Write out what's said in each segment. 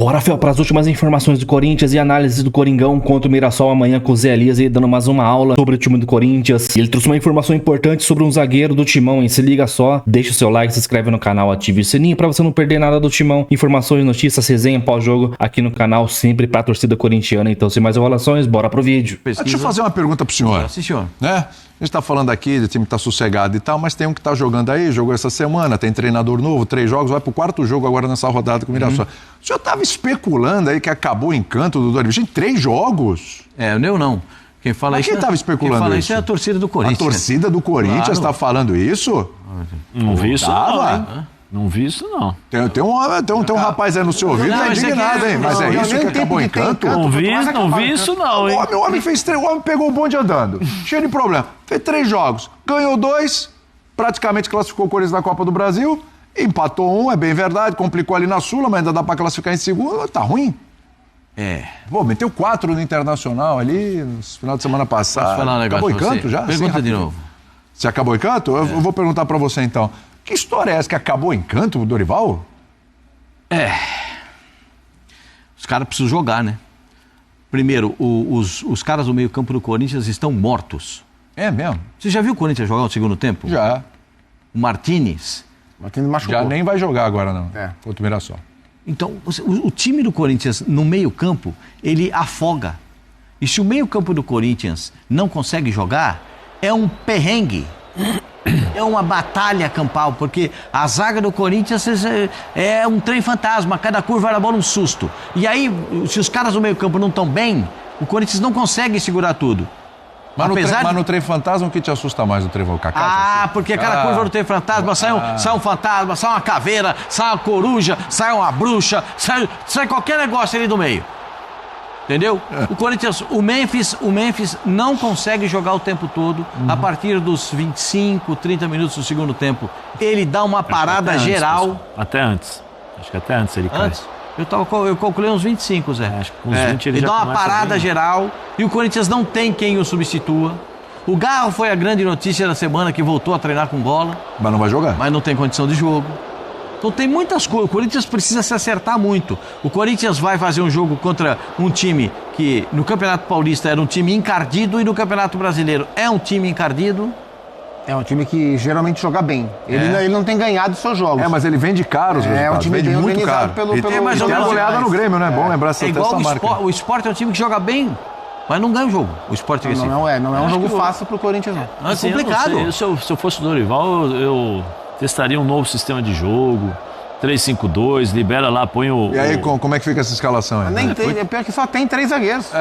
Bora, Fel, para as últimas informações do Corinthians e análise do Coringão contra o Mirassol amanhã com o Zé Elias e dando mais uma aula sobre o time do Corinthians. Ele trouxe uma informação importante sobre um zagueiro do Timão, hein? Se liga só, deixa o seu like, se inscreve no canal, ative o sininho para você não perder nada do Timão. Informações, notícias, resenha, pós-jogo aqui no canal, sempre pra torcida corintiana. Então, sem mais enrolações, bora pro vídeo. Deixa eu fazer uma pergunta pro senhor. Sim, senhor. Né? A gente tá falando aqui, o time tá sossegado e tal, mas tem um que tá jogando aí, jogou essa semana, tem treinador novo, 3 jogos, vai pro 4º jogo agora nessa rodada com o Mirassol. O senhor tava especulando aí que acabou o encanto do Dorival em 3 jogos? Eu não. Quem fala mas isso... quem tava especulando quem fala isso? é a torcida do Corinthians. A torcida do Corinthians tá falando isso? Não vi isso não, hein? Não vi isso não. Tem um rapaz aí no seu ouvido que é indignado, hein? Mas é isso que acabou o encanto? Não vi isso não, hein? O homem fez 3, o homem pegou o bonde andando, cheio de problema. Fez 3 jogos, ganhou 2, praticamente classificou o Corinthians na Copa do Brasil, empatou 1, é bem verdade, complicou ali na Sula, mas ainda dá pra classificar em segundo, tá ruim. Pô, meteu 4 no Internacional ali, no final de semana passada. Posso falar um negócio acabou o encanto já? Pergunta de novo. Você acabou o encanto? Eu vou perguntar pra você então. Que história é essa que acabou o encanto, o Dorival? Os caras precisam jogar, né? Primeiro, os caras do meio-campo do Corinthians estão mortos. É mesmo? Você já viu o Corinthians jogar no segundo tempo? Já. O Martínez. Machucou. Já nem vai jogar agora, não. Contra o Mirassol. Então, o time do Corinthians no meio-campo, ele afoga. E se o meio-campo do Corinthians não consegue jogar, é um perrengue. É uma batalha campal, porque a zaga do Corinthians é um trem fantasma, cada curva era bola um susto. E aí, se os caras do meio-campo não estão bem, o Corinthians não consegue segurar tudo. Mas no trem fantasma, o que te assusta mais no trem Cacá? Porque cada curva do trem fantasma sai um fantasma, sai uma caveira, sai uma coruja, sai uma bruxa, sai qualquer negócio ali do meio. Entendeu? O Corinthians, o Memphis não consegue jogar o tempo todo. A partir dos 25, 30 minutos do segundo tempo, ele dá uma parada geral. Até antes. Acho que até antes ele cai. Eu calculei uns 25, Zé. Acho que com uns 20 ele já dá uma parada bem. geral e o Corinthians não tem quem o substitua. O Garro foi a grande notícia da semana, que voltou a treinar com bola. Mas não vai jogar. Mas não tem condição de jogo. Então tem muitas coisas. O Corinthians precisa se acertar muito. O Corinthians vai fazer um jogo contra um time que no Campeonato Paulista era um time encardido e no Campeonato Brasileiro é um time encardido. É um time que geralmente joga bem. Ele não tem ganhado os seus jogos. Mas ele vende caros. É um time bem muito caro. pelo Tem a goleada no Grêmio, né? Bom lembrar essa marca. O Sport é um time que joga bem, mas não ganha o jogo. O Sport não é um jogo fácil pro Corinthians, não. É complicado. Se eu fosse o Dorival, eu testaria um novo sistema de jogo. 3-5-2, libera lá, põe o... E aí, como é que fica essa escalação aí? É pior que só tem 3 zagueiros.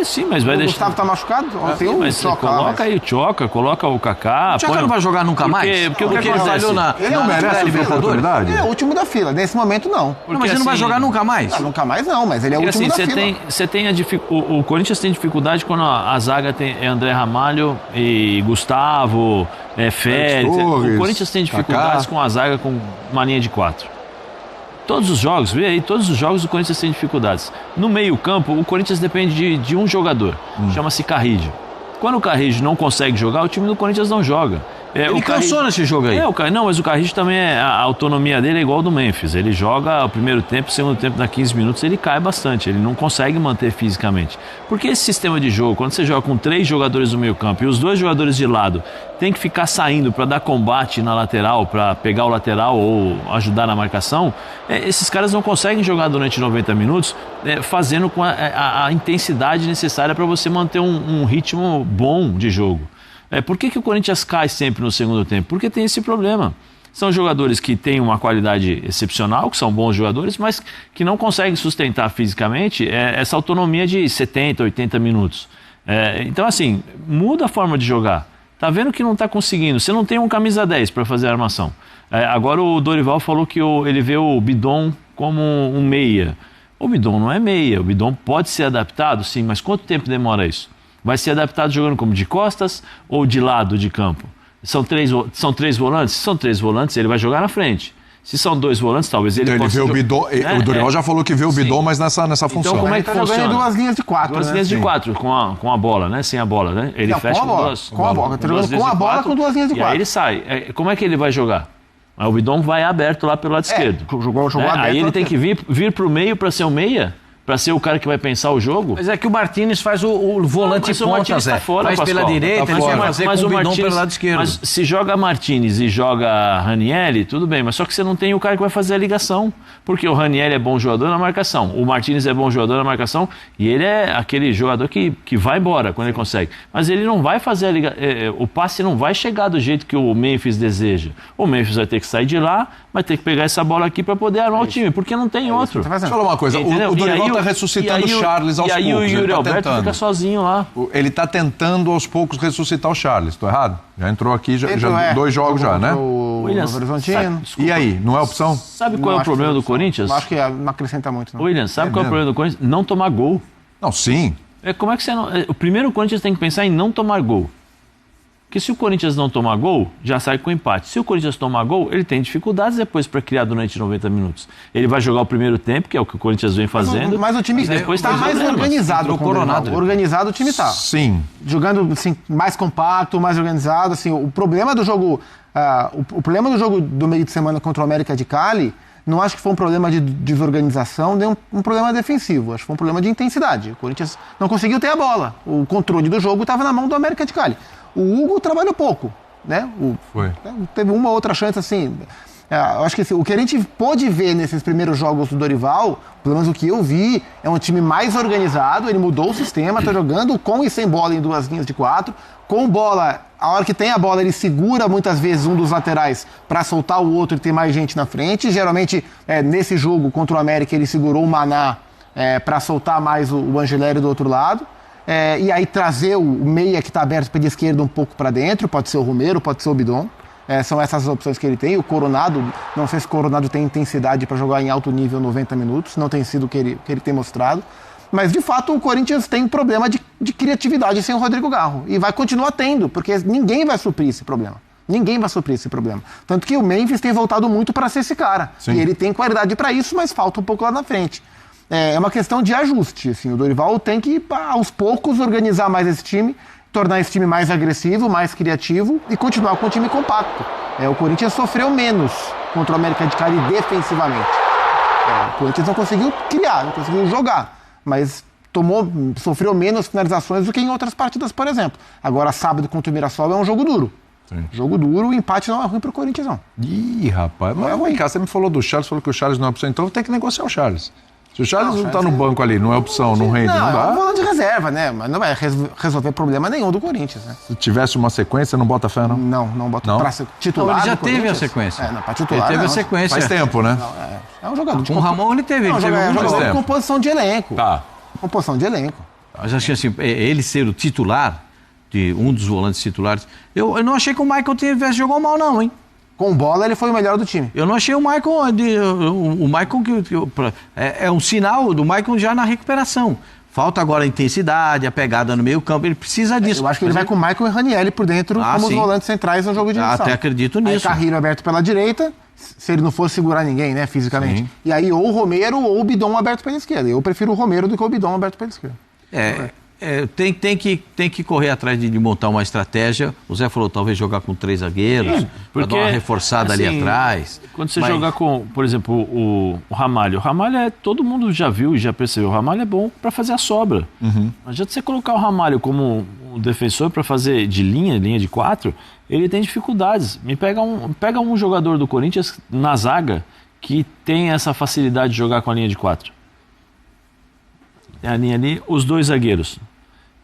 Sim, mas vai o deixar... Gustavo tá machucado? Tem um mas coloca aí o Tchoca, coloca o Kaká... O Tchoca não vai jogar nunca mais? Porque o que ele falhou Ele não merece a oportunidade? Ele é o último da fila. Nesse momento, não. Mas ele não vai jogar nunca mais? Nunca mais não, mas ele é o último da fila. O Corinthians tem dificuldade quando a zaga é André Ramalho e Gustavo, Félix. O Corinthians tem dificuldades com a zaga com uma linha de 4. Todos os jogos, vê aí, todos os jogos o Corinthians tem dificuldades. No meio-campo, o Corinthians depende de um jogador, chama-se Carrillo. Quando o Carrillo não consegue jogar, o time do Corinthians não joga. Ele cansou nesse jogo aí. Não, mas o Carrillo também, a autonomia dele é igual ao do Memphis. Ele joga o primeiro tempo, o segundo tempo, dá 15 minutos, ele cai bastante. Ele não consegue manter fisicamente. Porque esse sistema de jogo, quando você joga com 3 jogadores no meio campo e os 2 jogadores de lado tem que ficar saindo para dar combate na lateral, para pegar o lateral ou ajudar na marcação, esses caras não conseguem jogar durante 90 minutos fazendo com a intensidade necessária para você manter um ritmo bom de jogo. Por que o Corinthians cai sempre no segundo tempo? Porque tem esse problema. São jogadores que têm uma qualidade excepcional, que são bons jogadores, mas que não conseguem sustentar fisicamente essa autonomia de 70, 80 minutos. Então, assim, muda a forma de jogar. Tá vendo que não está conseguindo. Você não tem um camisa 10 para fazer a armação. Agora o Dorival falou que ele vê o Bidon como um meia. O Bidon não é meia. O Bidon pode ser adaptado, sim, mas quanto tempo demora isso? Vai ser adaptado jogando como de costas ou de lado de campo? São três volantes? Se são 3 volantes, ele vai jogar na frente. Se são 2 volantes, talvez ele possa... Vê o Bidon, o Dorival já falou que vê o Bidon, mas nessa função. Então como é que funciona? Jogando 2 linhas de 4. 2 linhas de 4 com a bola, né? Sem a bola, né? Ele fecha com a bola. Com a bola com 2 linhas de 4. E aí ele sai. Como é que ele vai jogar? Mas o Bidon vai aberto lá pelo lado esquerdo. Jogou aberto. Aí ele tem que vir pro meio para ser o meia? Para ser o cara que vai pensar o jogo? Mas é que o Martínez faz o volante mas o ponta, Martínez Zé. tá fora, faz pela Pascoal. direita, ele vai fazer com o Bidon pelo lado esquerdo. Mas se joga Martínez e joga Ranieri, tudo bem, mas só que você não tem o cara que vai fazer a ligação. Porque o Ranieri é bom jogador na marcação, o Martínez é bom jogador na marcação e ele é aquele jogador que vai embora quando ele consegue. Mas ele não vai fazer a ligação, o passe não vai chegar do jeito que o Memphis deseja. O Memphis vai ter que sair de lá, vai ter que pegar essa bola aqui para poder armar o time, porque não tem outro. Deixa eu falar uma coisa, o Dorival está ressuscitando o Charles aos poucos. E aí o Yuri Alberto fica sozinho lá. Ele está tentando aos poucos ressuscitar o Charles, estou errado? Já entrou aqui, já 2 jogos já, né? O Williams, Horizontino. E aí, não é opção? Sabe qual é o problema do Corinthians? Acho que não acrescenta muito, não. Williams, sabe qual é o problema do Corinthians? Não tomar gol. Não, sim. Como é que você não... O primeiro Corinthians tem que pensar em não tomar gol. Porque se o Corinthians não tomar gol, já sai com empate. Se o Corinthians tomar gol, ele tem dificuldades depois para criar durante 90 minutos. Ele vai jogar o primeiro tempo, que é o que o Corinthians vem fazendo. Mas o time está mais organizado. O Coronado. Organizado o time está. Sim. Jogando assim, mais compacto, mais organizado. Assim, o problema do jogo... o problema do jogo do meio de semana contra o América de Cali, não acho que foi um problema de desorganização, nem um problema defensivo. Acho que foi um problema de intensidade. O Corinthians não conseguiu ter a bola. O controle do jogo estava na mão do América de Cali. O Hugo trabalhou pouco, né? Teve uma outra chance, assim... eu acho que assim, o que a gente pôde ver nesses primeiros jogos do Dorival, pelo menos o que eu vi, é um time mais organizado, ele mudou o sistema, está jogando com e sem bola em 2 linhas de 4. Com bola, a hora que tem a bola, ele segura muitas vezes um dos laterais para soltar o outro e ter mais gente na frente. Geralmente, nesse jogo contra o América, ele segurou o Maná para soltar mais o Angelério do outro lado. E aí trazer o meia que está aberto pela esquerda um pouco para dentro, pode ser o Romero, pode ser o Bidon. São essas as opções que ele tem. O Coronado, não sei se o Coronado tem intensidade para jogar em alto nível 90 minutos, não tem sido o que ele tem mostrado. Mas, de fato, o Corinthians tem problema de criatividade sem o Rodrigo Garro. E vai continuar tendo, porque ninguém vai suprir esse problema. Ninguém vai suprir esse problema. Tanto que o Memphis tem voltado muito para ser esse cara. Sim. E ele tem qualidade para isso, mas falta um pouco lá na frente. É uma questão de ajuste. Assim, o Dorival tem que, aos poucos, organizar mais esse time, tornar esse time mais agressivo, mais criativo e continuar com o time compacto. O Corinthians sofreu menos contra o América de Cali defensivamente. O Corinthians não conseguiu criar, não conseguiu jogar, mas sofreu menos finalizações do que em outras partidas, por exemplo. Agora, sábado contra o Mirassol é um jogo duro. Sim. Jogo duro, o empate não é ruim pro Corinthians, não. Ih, rapaz, mas vem cá, você me falou do Charles, falou que o Charles não é opção, então tem que negociar o Charles. Se o Charles não tá no banco ali, não é opção, não rende, não dá. É um volante de reserva, né? Mas não vai resolver problema nenhum do Corinthians, né? Se tivesse uma sequência, não bota fé, não? Não bota pra ser titular. Não, ele já teve a sequência. Pra titular. Ele teve a sequência. Faz tempo, né? É um jogador. Com o Ramon ele teve. Ele teve um algum jogador de composição de elenco. Tá. Composição de elenco. Mas acho que assim, ele ser o titular, de um dos volantes titulares, eu não achei que o Michael tivesse jogado mal, não, hein? Com bola, ele foi o melhor do time. Eu não achei o Michael... O Michael é um sinal do Michael já na recuperação. Falta agora a intensidade, a pegada no meio campo. Ele precisa disso. Eu acho que ele vai com o Michael e Ranieri por dentro como os volantes centrais no jogo de edição. Até acredito nisso. Aí Carrilho aberto pela direita, se ele não fosse segurar ninguém, né, fisicamente. Sim. E aí ou o Romero ou o Bidon aberto pela esquerda. Eu prefiro o Romero do que o Bidon aberto pela esquerda. Tem que correr atrás de montar uma estratégia. O Zé falou, talvez jogar com 3 zagueiros, para dar uma reforçada ali atrás. Quando você jogar com, por exemplo, o Ramalho. O Ramalho todo mundo já viu e já percebeu. O Ramalho é bom para fazer a sobra. Não adianta você colocar o Ramalho como um defensor para fazer de linha de 4, ele tem dificuldades. Pega um jogador do Corinthians na zaga que tem essa facilidade de jogar com a linha de 4. Tem a linha ali, os 2 zagueiros.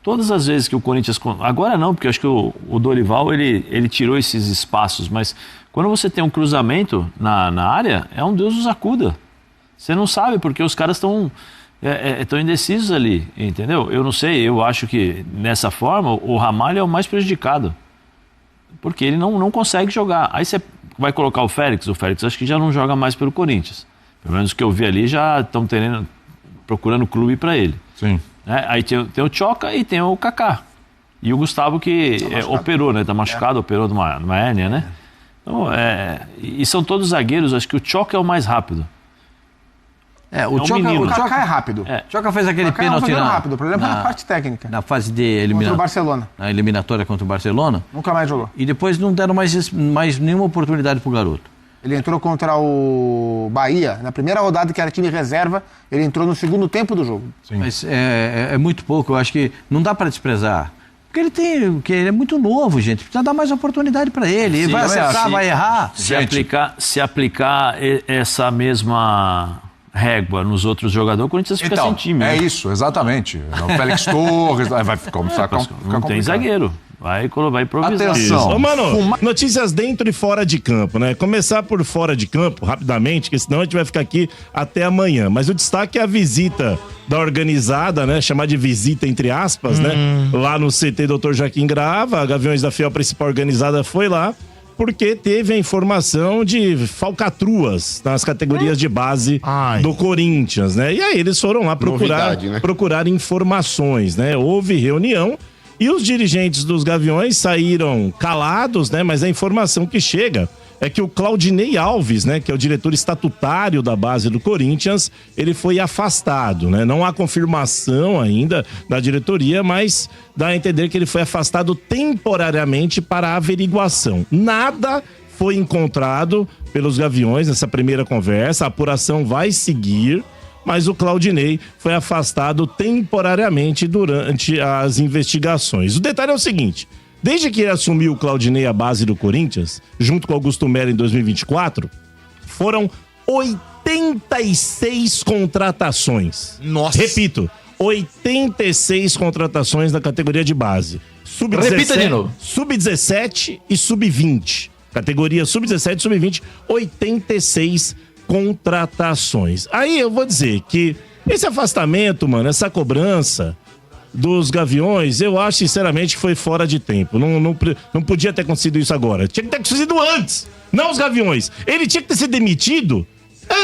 Todas as vezes que o Corinthians... Agora não, porque eu acho que o Dorival, ele tirou esses espaços, mas quando você tem um cruzamento na área, é um Deus nos acuda. Você não sabe, porque os caras estão indecisos ali, entendeu? Eu não sei, eu acho que nessa forma o Ramalho é o mais prejudicado. Porque ele não consegue jogar. Aí você vai colocar o Félix acho que já não joga mais pelo Corinthians. Pelo menos o que eu vi ali, já estão procurando clube para ele. Sim. Aí tem o Tchoca e tem o Kaká. E o Gustavo que operou, né? Tá machucado, operou numa hérnia, né? Então, e são todos zagueiros, acho que o Tchoca é o mais rápido. O Kaká é rápido. O Tchoca fez aquele pênalti rápido, o problema é a parte técnica. Na fase de eliminatória. Contra o Barcelona. Na eliminatória contra o Barcelona. Nunca mais jogou. E depois não deram mais nenhuma oportunidade pro garoto. Ele entrou contra o Bahia. Na primeira rodada, que era time reserva, ele entrou no segundo tempo do jogo. Sim. Mas é muito pouco, eu acho que não dá para desprezar. Porque ele é muito novo, gente. Precisa dar mais oportunidade para ele. Ele vai acertar, vai errar. Se aplicar essa mesma régua nos outros jogadores, o Corinthians fica sem time. É isso, exatamente. O Félix Torres vai ficar não tem zagueiro. Vai improvisar. Atenção. Ô, mano, notícias dentro e fora de campo, né? Começar por fora de campo, rapidamente, que senão a gente vai ficar aqui até amanhã. Mas o destaque é a visita da organizada, né? Chamar de visita entre aspas, né? Lá no CT Dr. Joaquim Grava, a Gaviões da Fiel, a principal organizada, foi lá, porque teve a informação de falcatruas nas categorias de base do Corinthians, né? E aí eles foram lá procurar informações, né? Houve reunião e os dirigentes dos Gaviões saíram calados, né? Mas a informação que chega é que o Claudinei Alves, né, que é o diretor estatutário da base do Corinthians, ele foi afastado, né? Não há confirmação ainda da diretoria, mas dá a entender que ele foi afastado temporariamente para averiguação. Nada foi encontrado pelos Gaviões nessa primeira conversa, a apuração vai seguir, mas o Claudinei foi afastado temporariamente durante as investigações. O detalhe é o seguinte: desde que ele assumiu o Claudinei a base do Corinthians, junto com Augusto Melo em 2024, foram 86 contratações. Nossa. Repito, 86 contratações na categoria de base. Repita de novo. Sub-17 e sub-20. Categoria sub-17 e sub-20, 86 contratações. Aí eu vou dizer que esse afastamento, mano, essa cobrança dos Gaviões, eu acho sinceramente que foi fora de tempo. Não podia ter acontecido isso agora. Tinha que ter acontecido antes. Não os Gaviões. Ele tinha que ter sido demitido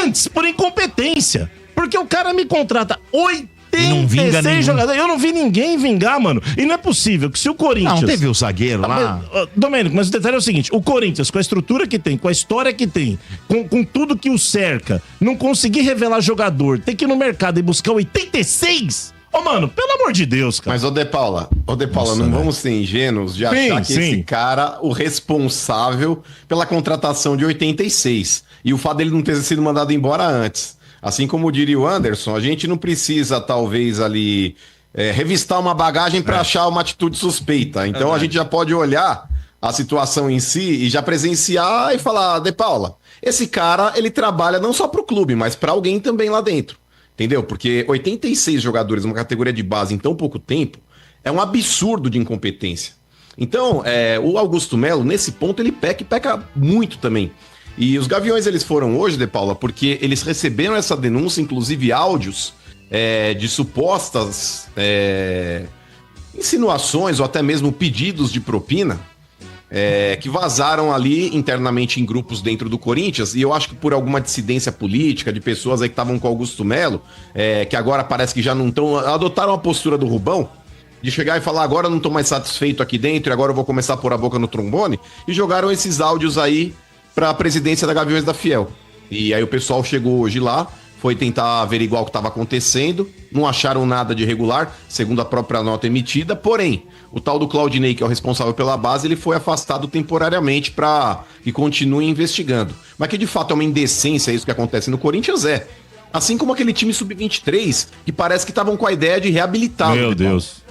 antes, por incompetência. Porque o cara me contrata 86 jogadores. Eu não vi ninguém vingar, mano. E não é possível que se o Corinthians... Não, teve o zagueiro lá. Domênico, mas o detalhe é o seguinte: o Corinthians, com a estrutura que tem, com a história que tem, com tudo que o cerca, não conseguir revelar jogador, ter que ir no mercado e buscar 86... Ô, mano, pelo amor de Deus, cara. Mas, ô De Paula, não vamos ser ingênuos de achar que esse cara, o responsável pela contratação de 86. E o fato dele não ter sido mandado embora antes. Assim como diria o Anderson, a gente não precisa, talvez, ali, revistar uma bagagem para achar uma atitude suspeita. Então, a gente já pode olhar a situação em si e já presenciar e falar: De Paula, esse cara, ele trabalha não só pro clube, mas para alguém também lá dentro. Entendeu? Porque 86 jogadores numa categoria de base em tão pouco tempo é um absurdo de incompetência. Então, o Augusto Melo, nesse ponto, ele peca muito também. E os Gaviões, eles foram hoje, De Paula, porque eles receberam essa denúncia, inclusive áudios de supostas insinuações ou até mesmo pedidos de propina que vazaram ali internamente em grupos dentro do Corinthians, e eu acho que por alguma dissidência política de pessoas aí que estavam com Augusto Melo, que agora parece que já não estão, adotaram a postura do Rubão, de chegar e falar: agora eu não estou mais satisfeito aqui dentro, e agora eu vou começar a pôr a boca no trombone, e jogaram esses áudios aí para a presidência da Gaviões da Fiel. E aí o pessoal chegou hoje lá, foi tentar averiguar o que estava acontecendo, não acharam nada de irregular, segundo a própria nota emitida, porém, o tal do Claudinei, que é o responsável pela base, ele foi afastado temporariamente para que continue investigando. Mas que de fato é uma indecência isso que acontece no Corinthians, assim como aquele time sub-23, que parece que estavam com a ideia de reabilitá-lo. Meu Deus.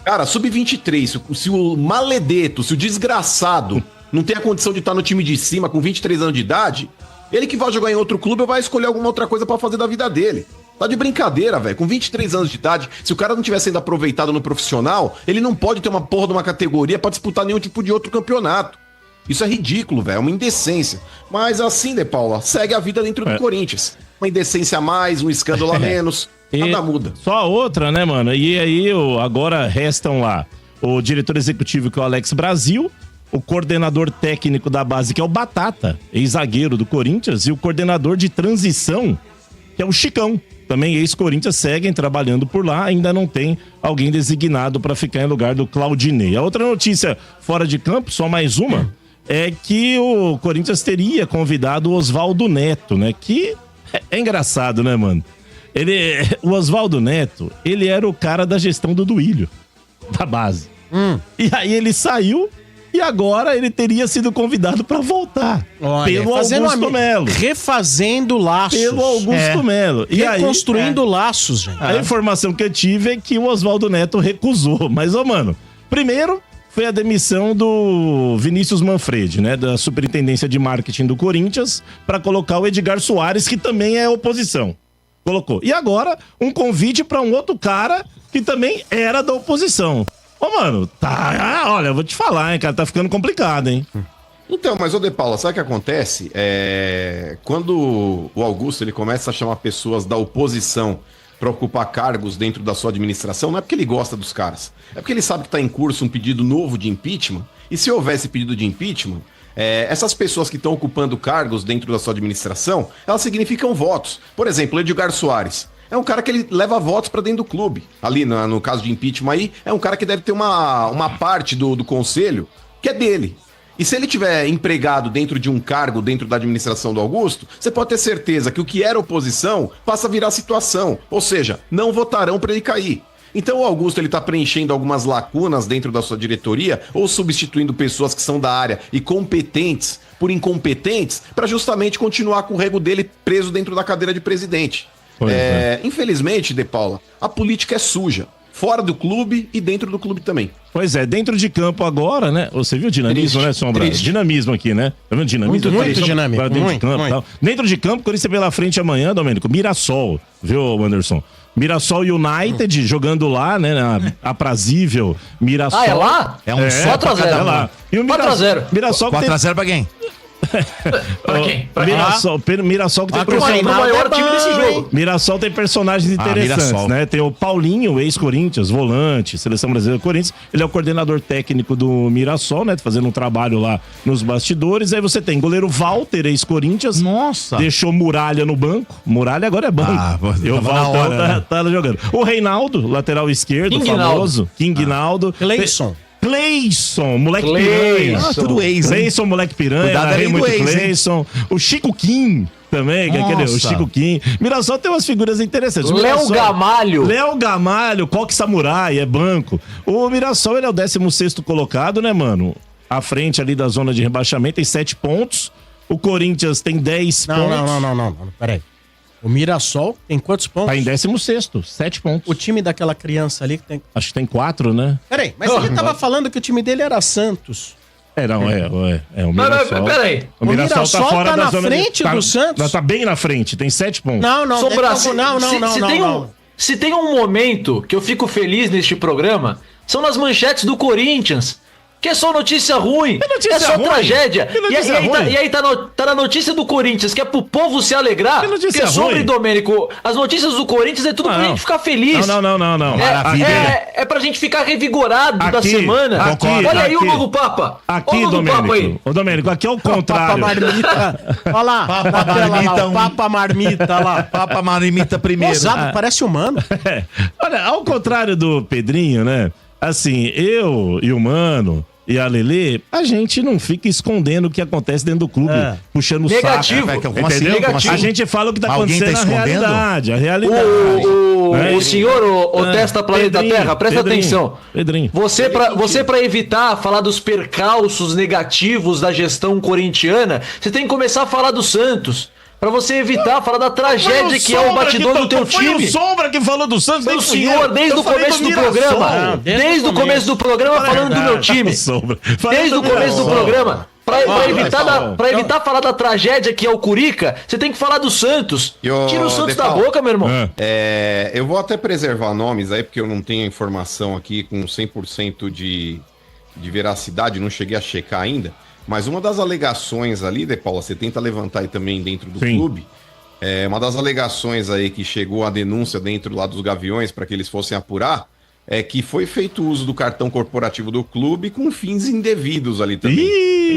Cara, sub-23, se o maledeto, se o desgraçado não tem a condição de estar no time de cima com 23 anos de idade, ele que vai jogar em outro clube vai escolher alguma outra coisa pra fazer da vida dele. Tá de brincadeira, velho. Com 23 anos de idade, se o cara não tiver sendo aproveitado no profissional, ele não pode ter uma porra de uma categoria pra disputar nenhum tipo de outro campeonato. Isso é ridículo, velho. É uma indecência. Mas assim, De Paula, segue a vida dentro do Corinthians. Uma indecência a mais, um escândalo a menos. Nada muda. Só a outra, né, mano? E aí, agora restam lá o diretor executivo, que é o Alex Brasil, o coordenador técnico da base, que é o Batata, ex-zagueiro do Corinthians, e o coordenador de transição, que é o Chicão. Também ex-Corinthians, seguem trabalhando por lá, ainda não tem alguém designado para ficar em lugar do Claudinei. A outra notícia fora de campo, só mais uma, é que o Corinthians teria convidado o Oswaldo Neto, né? Que é engraçado, né, mano? O Oswaldo Neto, ele era o cara da gestão do Duílio, da base. E aí ele saiu E agora ele teria sido convidado para voltar. Olha, pelo Augusto Melo. Refazendo laços. Pelo Augusto Melo. E reconstruindo laços, gente. A informação que eu tive é que o Oswaldo Neto recusou. Mas, mano, primeiro foi a demissão do Vinícius Manfredi, né? Da Superintendência de Marketing do Corinthians, para colocar o Edgar Soares, que também é oposição. Colocou. E agora, um convite para um outro cara que também era da oposição. Mano, tá... Olha, eu vou te falar, hein, cara, tá ficando complicado, hein? Então, mas, ô De Paula, sabe o que acontece? Quando o Augusto ele começa a chamar pessoas da oposição para ocupar cargos dentro da sua administração, não é porque ele gosta dos caras. É porque ele sabe que está em curso um pedido novo de impeachment, e se houvesse pedido de impeachment, essas pessoas que estão ocupando cargos dentro da sua administração, elas significam votos. Por exemplo, Edgar Soares. É um cara que ele leva votos para dentro do clube. Ali, no caso de impeachment aí, é um cara que deve ter uma parte do conselho que é dele. E se ele tiver empregado dentro de um cargo dentro da administração do Augusto, você pode ter certeza que o que era oposição passa a virar situação. Ou seja, não votarão para ele cair. Então o Augusto ele tá preenchendo algumas lacunas dentro da sua diretoria ou substituindo pessoas que são da área e competentes por incompetentes para justamente continuar com o rego dele preso dentro da cadeira de presidente. Infelizmente, De Paula, a política é suja. Fora do clube e dentro do clube também. Pois é, dentro de campo agora, né? Você viu o dinamismo, né, Sombra? Dinamismo aqui, né? Tá vendo dinamismo? Muito dinâmico. Dentro de campo, tal. Dentro de campo, quando você pela frente amanhã, Domênico, Mirassol, viu, Anderson? Mirassol United jogando lá, né? Na aprazível Mirassol. Ah, é lá? É um 4x0. É lá. E o 4x0. Mirassol 4x0 pra quem? Pra quem? Mirassol que tem o maior time desse jogo. Mirassol tem personagens interessantes, né? Tem o Paulinho, ex-Corinthians, volante, seleção brasileira do Corinthians. Ele é o coordenador técnico do Mirassol, né? Fazendo um trabalho lá nos bastidores. Aí você tem goleiro Walter, ex-Corinthians. Nossa! Deixou Muralha no banco. Muralha agora é banco. E o Walter tá jogando. O Reinaldo, lateral esquerdo, famoso. King Naldo. Cleison, moleque piranha. Tudo ex, hein? Cleison, moleque piranha. Narrei muito Cleison. O Chico Kim também, que é aquele, o Chico Kim. Mirassol tem umas figuras interessantes. Léo Gamalho, Coque Samurai, é banco. O Mirassol, ele é o 16º colocado, né, mano? À frente ali da zona de rebaixamento, tem 7 pontos. O Corinthians tem 10 pontos. Não, peraí. O Mirassol tem quantos pontos? Tá em 16º, 7 pontos. O time daquela criança ali que tem... Acho que tem 4, né? Peraí, mas ele tava falando que o time dele era Santos. O Mirassol. Peraí. O Mirassol tá fora tá da na zona frente do Santos? Tá bem na frente, tem 7 pontos. Não. Se tem um momento que eu fico feliz neste programa, são nas manchetes do Corinthians. Que é só notícia ruim, é só tragédia. E aí tá na notícia do Corinthians, que é pro povo se alegrar. Porque sobre, Domênico, as notícias do Corinthians é tudo pra gente ficar feliz. Não. É pra gente ficar revigorado da semana. Olha aí o novo Papa. Aqui, Domênico. Ô, Domênico, aqui é o contrário. Papa Marmita. Olha lá. Papa Marmita lá. Papa Marmita primeiro. Exato, parece humano. Olha, ao contrário do Pedrinho, né? Assim, eu e o Mano... E a Lelê, a gente não fica escondendo o que acontece dentro do clube, puxando o negativo. saco. Como assim? A gente fala o que tá acontecendo na realidade. A realidade. O senhor, o Testa Planeta Terra, presta atenção. Pedrinho. Você pra evitar falar dos percalços negativos da gestão corintiana, você tem que começar a falar do Santos. Pra você evitar falar da tragédia que é o batidor do teu time. Foi o Sombra que falou do Santos. Foi o senhor desde o começo do programa. Desde o começo do programa falando do meu time. Desde o começo do programa. Pra evitar falar da tragédia que é o Curica, você tem que falar do Santos. Tira o Santos da boca, meu irmão. Eu vou até preservar nomes aí, porque eu não tenho informação aqui com 100% de veracidade, não cheguei a checar ainda. Mas uma das alegações ali, De Paula, você tenta levantar aí também dentro do clube, uma das alegações aí que chegou a denúncia dentro lá dos Gaviões para que eles fossem apurar, é que foi feito uso do cartão corporativo do clube com fins indevidos ali também. Eu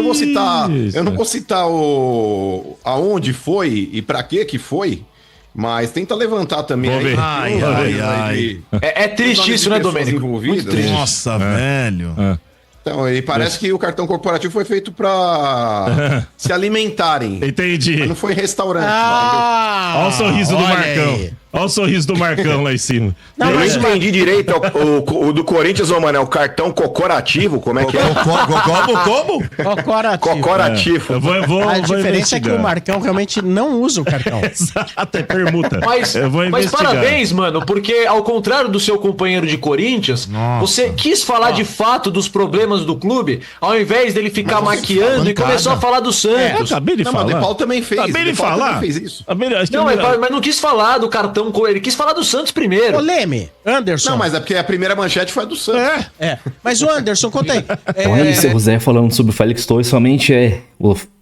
não vou citar aonde foi e para que foi, mas tenta levantar também. É triste isso, né, Domênico? Muito triste. Nossa, velho. Então, e parece que o cartão corporativo foi feito pra se alimentarem. Entendi. Mas não foi restaurante. Olha o sorriso do Marcão. Olha o sorriso do Marcão lá em cima. Não, eu não entendi direito. O do Corinthians, ô, mano, é o cartão cocorativo? Como é que é? Como? Cocorativo. A diferença é que o Marcão realmente não usa o cartão. Exato, é permuta. Mas parabéns, mano, porque ao contrário do seu companheiro de Corinthians, você quis falar de fato dos problemas do clube, ao invés dele ficar maquiando e começou a falar do Santos. Acabei de falar. Mas o De Paulo também fez. Acabei de falar. Fez isso. Não, mas não quis falar do cartão, ele quis falar do Santos primeiro. Ô, Leme, Anderson. Não, mas é porque a primeira manchete foi a do Santos. Mas o Anderson, conta aí. Olha o Zé falando sobre o Félix Torres, somente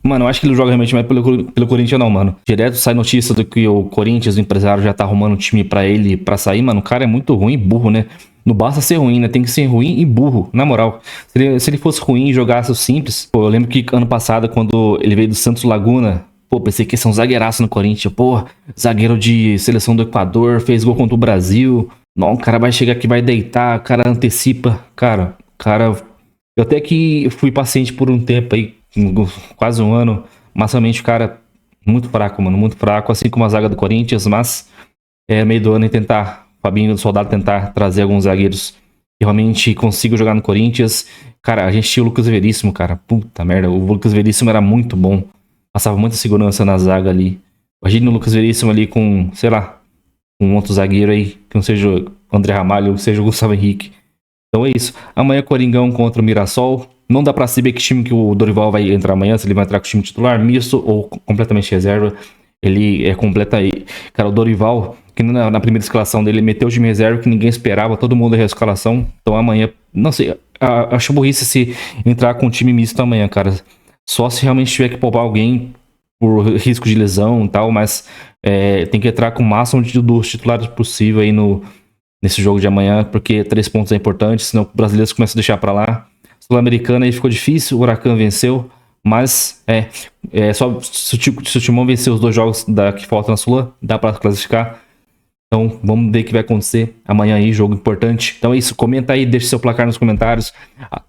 Mano, eu acho que ele joga realmente mais pelo Corinthians, não, mano. Direto sai notícia do que o Corinthians, o empresário, já tá arrumando um time pra ele pra sair, mano. O cara é muito ruim e burro, né? Não basta ser ruim, né? Tem que ser ruim e burro, na moral. Se ele fosse ruim e jogasse o simples... Pô, eu lembro que ano passado, quando ele veio do Santos Laguna... Pô, pensei que ia ser um zagueiraço no Corinthians. Pô, zagueiro de seleção do Equador, fez gol contra o Brasil. Não, o cara vai chegar aqui, vai deitar, o cara antecipa. Cara... Eu até que fui paciente por um tempo aí, quase um ano. Mas realmente o cara... Muito fraco, mano. Muito fraco, assim como a zaga do Corinthians. Mas meio do ano em tentar... Fabinho do Soldado tentar trazer alguns zagueiros que realmente consigam jogar no Corinthians. Cara, a gente tinha o Lucas Veríssimo, cara. Puta merda, o Lucas Veríssimo era muito bom. Passava muita segurança na zaga ali. Imagina o Lucas Veríssimo ali com, sei lá, um outro zagueiro aí, que não seja o André Ramalho, ou seja o Gustavo Henrique. Então é isso. Amanhã Coringão contra o Mirassol. Não dá pra saber que time que o Dorival vai entrar amanhã, se ele vai entrar com o time titular, misto ou completamente reserva. Ele é completa aí. Cara, o Dorival, que na primeira escalação dele, meteu o time reserva que ninguém esperava, todo mundo errou a escalação. Então amanhã, não sei, acho burrice se entrar com o time misto amanhã, cara. Só se realmente tiver que poupar alguém por risco de lesão e tal, mas tem que entrar com o máximo dos titulares possível aí nesse jogo de amanhã, porque 3 pontos é importante, senão os brasileiros começam a deixar pra lá. Sul-Americana aí ficou difícil, o Huracan venceu. Mas só se o Timão vencer os 2 jogos que faltam na Sula, dá pra classificar. Então vamos ver o que vai acontecer amanhã aí, jogo importante. Então é isso, comenta aí, deixa seu placar nos comentários,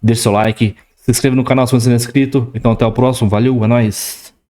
deixa seu like, se inscreva no canal se você não é inscrito. Então até o próximo, valeu, é nóis.